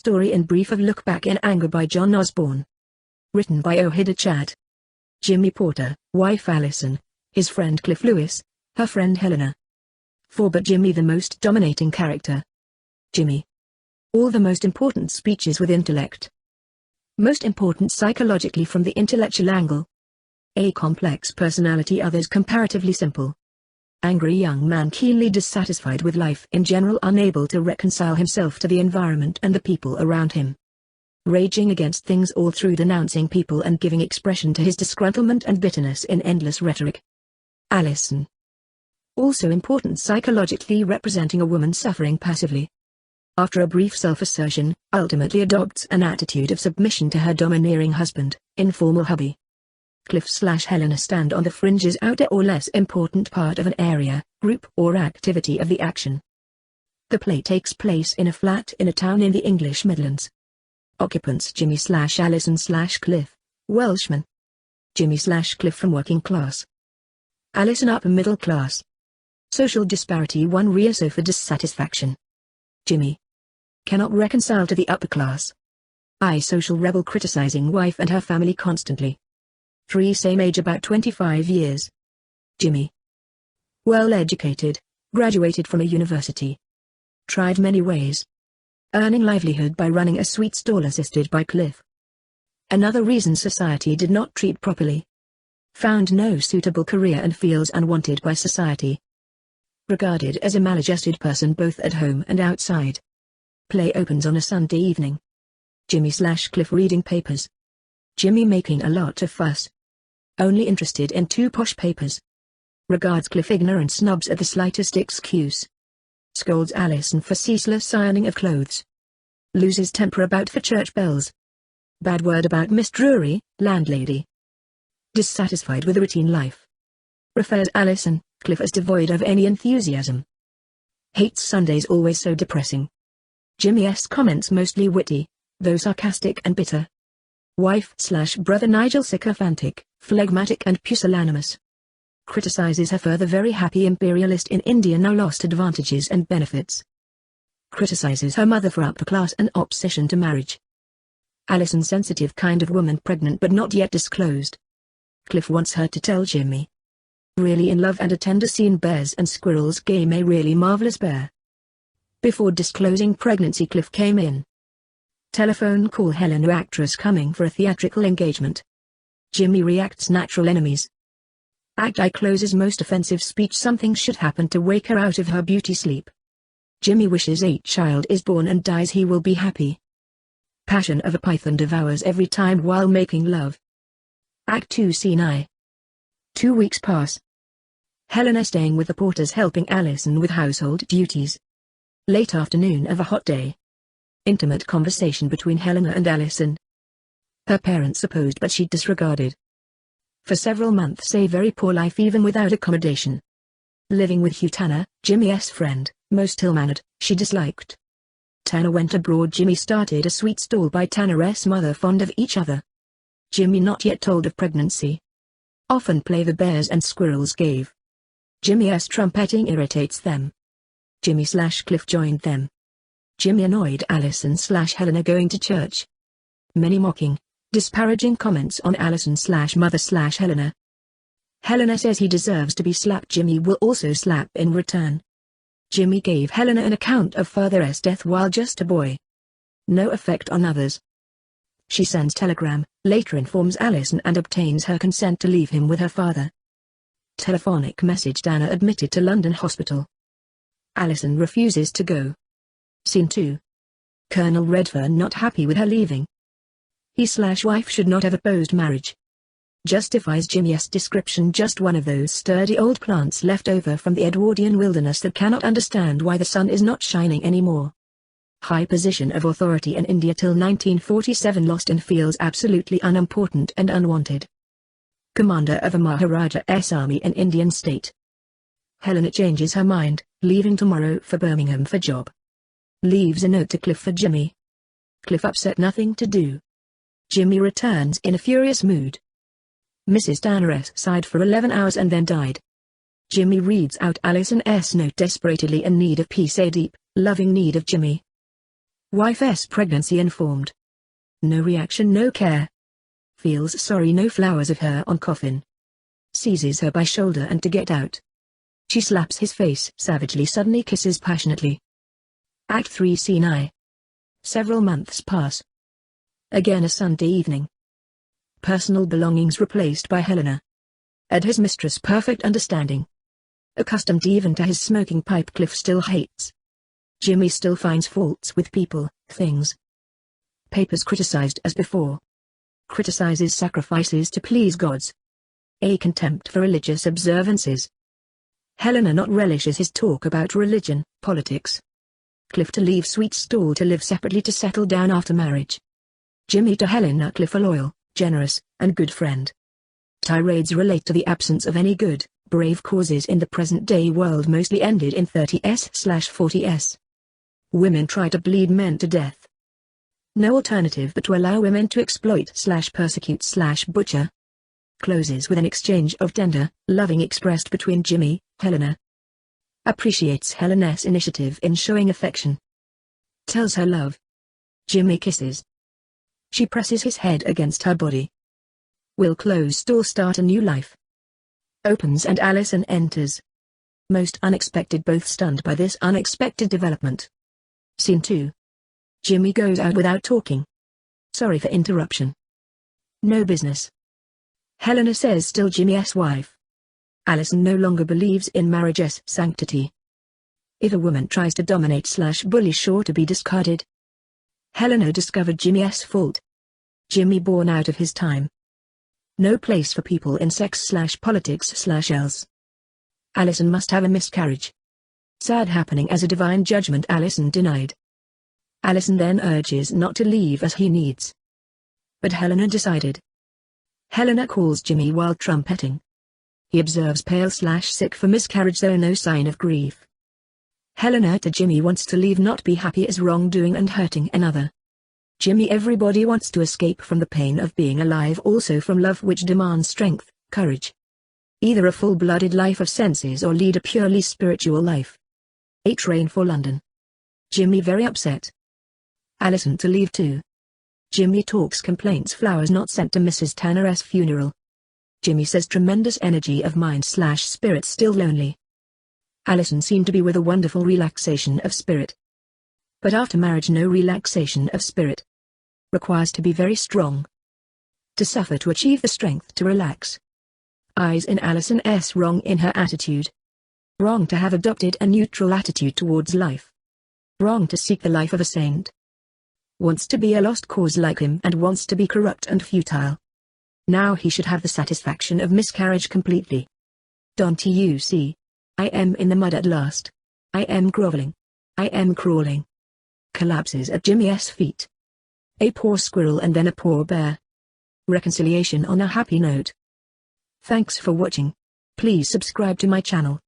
story in brief of Look Back in Anger by John Osborne. Written by Ohida Chad. Jimmy Porter, wife Alison, his friend Cliff Lewis, her friend Helena. 4. But Jimmy the most dominating character. Jimmy. All the most important speeches with intellect. Most important psychologically from the intellectual angle. A complex personality, others comparatively simple. Angry young man keenly dissatisfied with life in general, unable to reconcile himself to the environment and the people around him. Raging against things all through denouncing people and giving expression to his disgruntlement and bitterness in endless rhetoric. Alison. Also important psychologically, representing a woman suffering passively. After a brief self-assertion, ultimately adopts an attitude of submission to her domineering husband, informal hubby. Cliff/Helena stand on the fringes, outer or less important part of an area, group or activity of the action. The play takes place in a flat in a town in the English Midlands. Occupants Jimmy/Alison/Cliff, Welshman. Jimmy/Cliff from working class. Alison upper middle class. Social disparity 1 reason for dissatisfaction. Jimmy cannot reconcile to the upper class. I social rebel criticizing wife and her family constantly. 3 same age about 25 years. Jimmy well educated, graduated from a university. Tried many ways. Earning livelihood by running a sweet stall assisted by Cliff. Another reason society did not treat properly. Found no suitable career and feels unwanted by society. Regarded as a maladjusted person both at home and outside. Play opens on a Sunday evening. Jimmy/Cliff reading papers. Jimmy making a lot of fuss. Only interested in 2 posh papers. Regards Cliff ignorant, snubs at the slightest excuse. Scolds Alison for ceaseless ironing of clothes. Loses temper about for church bells. Bad word about Miss Drury, landlady. Dissatisfied with routine life. Refers Alison, Cliff as devoid of any enthusiasm. Hates Sundays, always so depressing. Jimmy's comments mostly witty, though sarcastic and bitter. Wife/brother Nigel sycophantic, phlegmatic and pusillanimous. Criticizes her further very happy imperialist in India now lost advantages and benefits. Criticizes her mother for upper class and opposition to marriage. Alison sensitive kind of woman, pregnant but not yet disclosed. Cliff wants her to tell Jimmy. Really in love and a tender scene, bears and squirrels game a really marvelous bear. Before disclosing pregnancy, Cliff came in. Telephone call Helena actress coming for a theatrical engagement. Jimmy reacts natural enemies. Act I closes most offensive speech, something should happen to wake her out of her beauty sleep. Jimmy wishes a child is born and dies, he will be happy. Passion of a python devours every time while making love. Act 2 Scene I. 2 weeks pass. Helena staying with the Porters helping Alison with household duties. Late afternoon of a hot day. Intimate conversation between Helena and Alison. Her parents opposed but she disregarded. For several months a very poor life even without accommodation. Living with Hugh Tanner, Jimmy's friend, most ill-mannered, she disliked. Tanner went abroad, Jimmy started a sweet stall by Tanner's mother, fond of each other. Jimmy not yet told of pregnancy. Often play the bears and squirrels gave. Jimmy's trumpeting irritates them. Jimmy/Cliff joined them. Jimmy annoyed Alison/Helena going to church. Many mocking, disparaging comments on Alison/mother/Helena. Helena says he deserves to be slapped. Jimmy will also slap in return. Jimmy gave Helena an account of father's death while just a boy. No effect on others. She sends telegram, later informs Alison and obtains her consent to leave him with her father. Telephonic message, Tanner admitted to London hospital. Alison refuses to go. Scene 2. Colonel Redfern not happy with her leaving. He/wife should not have opposed marriage. Justifies Jimmy's description, just one of those sturdy old plants left over from the Edwardian wilderness that cannot understand why the sun is not shining anymore. High position of authority in India till 1947, lost and feels absolutely unimportant and unwanted. Commander of a Maharaja's army in Indian state. Helena changes her mind, leaving tomorrow for Birmingham for job. Leaves a note to Cliff for Jimmy. Cliff upset, nothing to do. Jimmy returns in a furious mood. Mrs. Tanner's sighed for 11 hours and then died. Jimmy reads out Alison's note, desperately in need of peace, a deep, loving need of Jimmy. Wife's pregnancy informed. No reaction, no care. Feels sorry, no flowers of her on coffin. Seizes her by shoulder and to get out. She slaps his face savagely, suddenly kisses passionately. Act 3 Scene I. Several months pass. Again a Sunday evening. Personal belongings replaced by Helena. Ed, his mistress, perfect understanding. Accustomed even to his smoking pipe, Cliff still hates. Jimmy still finds faults with people, things. Papers criticized as before. Criticizes sacrifices to please gods. A contempt for religious observances. Helena not relishes his talk about religion, politics. Cliff to leave sweet stall to live separately to settle down after marriage. Jimmy to Helena, Cliff a loyal, generous, and good friend. Tirades relate to the absence of any good, brave causes in the present-day world, mostly ended in 30s/40s. Women try to bleed men to death. No alternative but to allow women to exploit/persecute/butcher. Closes with an exchange of tender, loving expressed between Jimmy, Helena. Appreciates Helena's initiative in showing affection. Tells her love. Jimmy kisses. She presses his head against her body. Will close door, start a new life. Opens and Alison enters. Most unexpected, both stunned by this unexpected development. Scene 2. Jimmy goes out without talking. Sorry for interruption. No business. Helena says still Jimmy's wife. Alison no longer believes in marriage's sanctity. If a woman tries to dominate/bully, sure to be discarded. Helena discovered Jimmy's fault. Jimmy born out of his time. No place for people in sex/politics/else. Alison must have a miscarriage. Sad happening as a divine judgment, Alison denied. Alison then urges not to leave as he needs. But Helena decided. Helena calls Jimmy while trumpeting. He observes pale/sick for miscarriage, though no sign of grief. Helena to Jimmy wants to leave, not be happy as wrongdoing and hurting another. Jimmy, everybody wants to escape from the pain of being alive, also from love which demands strength, courage. Either a full-blooded life of senses or lead a purely spiritual life. A train for London. Jimmy very upset. Alison to leave too. Jimmy talks, complaints flowers not sent to Mrs. Tanner's funeral. Jimmy says tremendous energy of mind/spirit, still lonely. Alison seemed to be with a wonderful relaxation of spirit. But after marriage no relaxation of spirit. Requires to be very strong. To suffer to achieve the strength to relax. Eyes in Alison's wrong in her attitude. Wrong to have adopted a neutral attitude towards life. Wrong to seek the life of a saint. Wants to be a lost cause like him and wants to be corrupt and futile. Now he should have the satisfaction of miscarriage completely. Don't you see? I am in the mud at last. I am groveling. I am crawling. Collapses at Jimmy's feet. A poor squirrel and then a poor bear. Reconciliation on a happy note. Thanks for watching. Please subscribe to my channel.